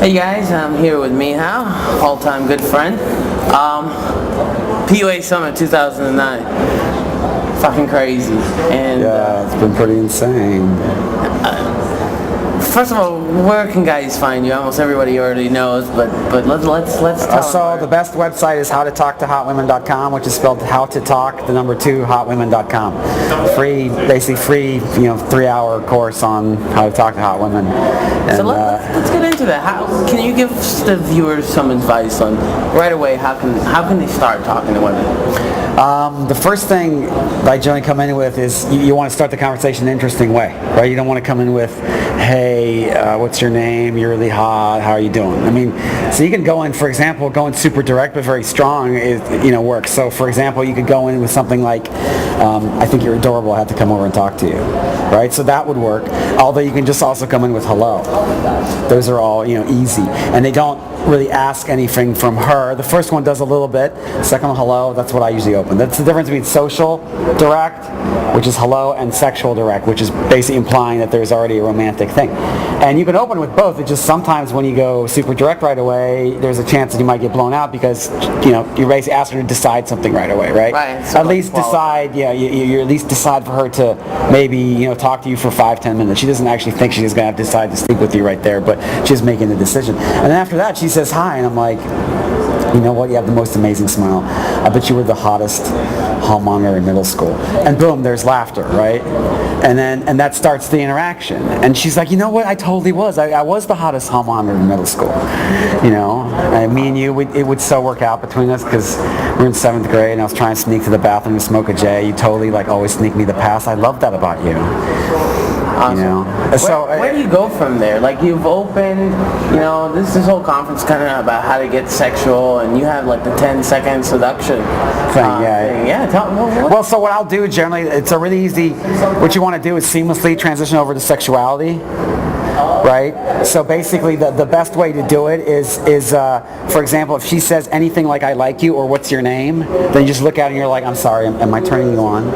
Hey guys, I'm here with Mehow, all-time good friend. PUA Summit 2009. Fucking crazy. And yeah, it's been pretty insane. First of all, where can guys find you? Almost everybody already knows, but let's tell So the best website is howtotalktohotwomen.com, which is spelled howtotalk2hotwomen.com. Basically free, 3-hour course on how to talk to hot women. And, so let's get into that. How can you give the viewers some advice on right away? How can they start talking to women? The first thing that I generally come in with is you want to start the conversation in an interesting way, right? You don't want to come in with, hey, what's your name? You're really hot. How are you doing? I mean, so you can go in, for example, going super direct but very strong works. So, for example, you could go in with something like, I think you're adorable. I have to come over and talk to you, right? So that would work. Although you can just also come in with hello. Those are all, easy. And they don't really ask anything from her. The first one does a little bit. Second one, hello. That's what I usually open. That's the difference between social direct, which is hello, and sexual direct, which is basically implying that there's already a romantic thing. And you can open with both. It's just sometimes when you go super direct right away, there's a chance that you might get blown out because, you basically ask her to decide something right away, right? Right. So at least decide, you at least decide for her to maybe, talk to you for 5-10 minutes. She doesn't actually think she's going to have to decide to sleep with you right there, but she's making the decision. And then after that, she says hi, and I'm like, you know what, you have the most amazing smile. I bet you were the hottest hall monitor in middle school. And boom, there's laughter, right? And that starts the interaction. And she's like, you know what, I totally was. I was the hottest hall monitor in middle school. And me and you, it would so work out between us because we're in 7th grade and I was trying to sneak to the bathroom to smoke a J. You totally always sneak me the pass. I love that about you. Awesome. Where do you go from there? Like you've opened, this whole conference kind of about how to get sexual, and you have like the 10-second seduction thing. Yeah. Tell me. Well, so what I'll do generally, it's a really easy. What you want to do is seamlessly transition over to sexuality. Right? So basically the best way to do it is for example, if she says anything like I like you or what's your name, then you just look at it and you're like, I'm sorry, am I turning you on?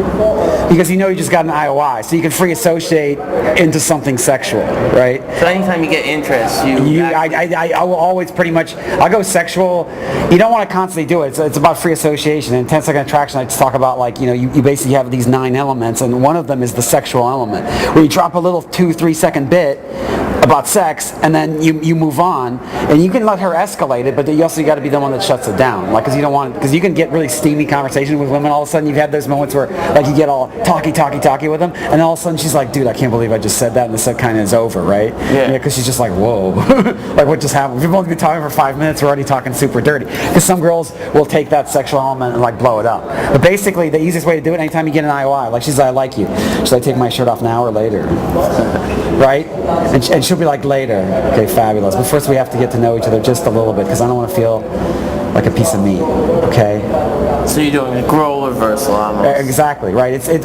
Because you just got an IOI, so you can free associate into something sexual, right? So anytime you get interest, I will always pretty much, I'll go sexual. You don't want to constantly do it. It's about free association. In 10-second attraction, I just talk about you basically have these 9 elements, and one of them is the sexual element, where you drop a little 2-3 second bit about sex, and then you move on, and you can let her escalate it, but you also got to be the one that shuts it down, because you can get really steamy conversation with women. All of a sudden, you've had those moments where you get all talky with them, and all of a sudden she's like, dude, I can't believe I just said that, and the set kind of is over, right? Yeah. Because she's just like, whoa, like what just happened? We've only been talking for 5 minutes, we're already talking super dirty. Because some girls will take that sexual element and blow it up. But basically, the easiest way to do it, anytime you get an IOI, she's like, I like you. Should I take my shirt off now or later? Right? And she'll be like, later. Okay, fabulous. But first we have to get to know each other just a little bit, because I don't want to feel like a piece of meat. Okay? So you're doing a role reversal almost. Exactly, right. The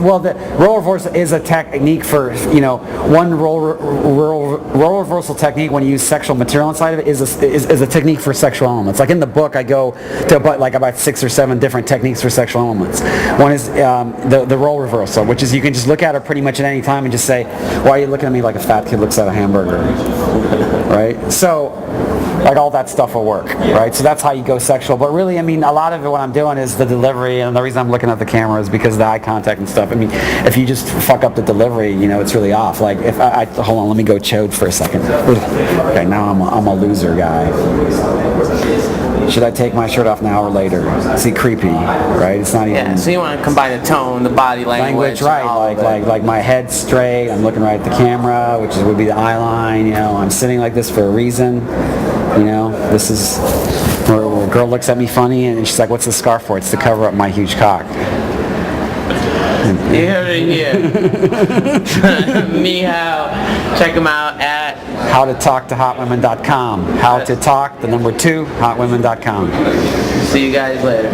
role reversal is a technique for, one role reversal technique when you use sexual material inside of it is a technique for sexual elements. Like in the book, I go to about 6 or 7 different techniques for sexual elements. One is the role reversal, which is you can just look at her pretty much at any time and just say, why are you looking at me like a fat kid looks at a hamburger? Right? So, all that stuff will work, right? So that's how you go sexual. But really, a lot of it, what I'm doing is the delivery, and the reason I'm looking at the camera is because of the eye contact and stuff. If you just fuck up the delivery, it's really off. Like if I hold on, let me go chode for a second. Okay, now I'm a loser guy. Should I take my shirt off now or later? See, creepy, right? It's not even. Yeah. So you want to combine the tone, the body language, right? Like my head straight. I'm looking right at the camera, which would be the eye line. I'm sitting like this for a reason. This is where a girl looks at me funny and she's like, what's the scarf for? It's to cover up my huge cock. You heard it here. Mehow. Check him out at howtotalktohotwomen.com. How to talk, the number 2, hotwomen.com. See you guys later.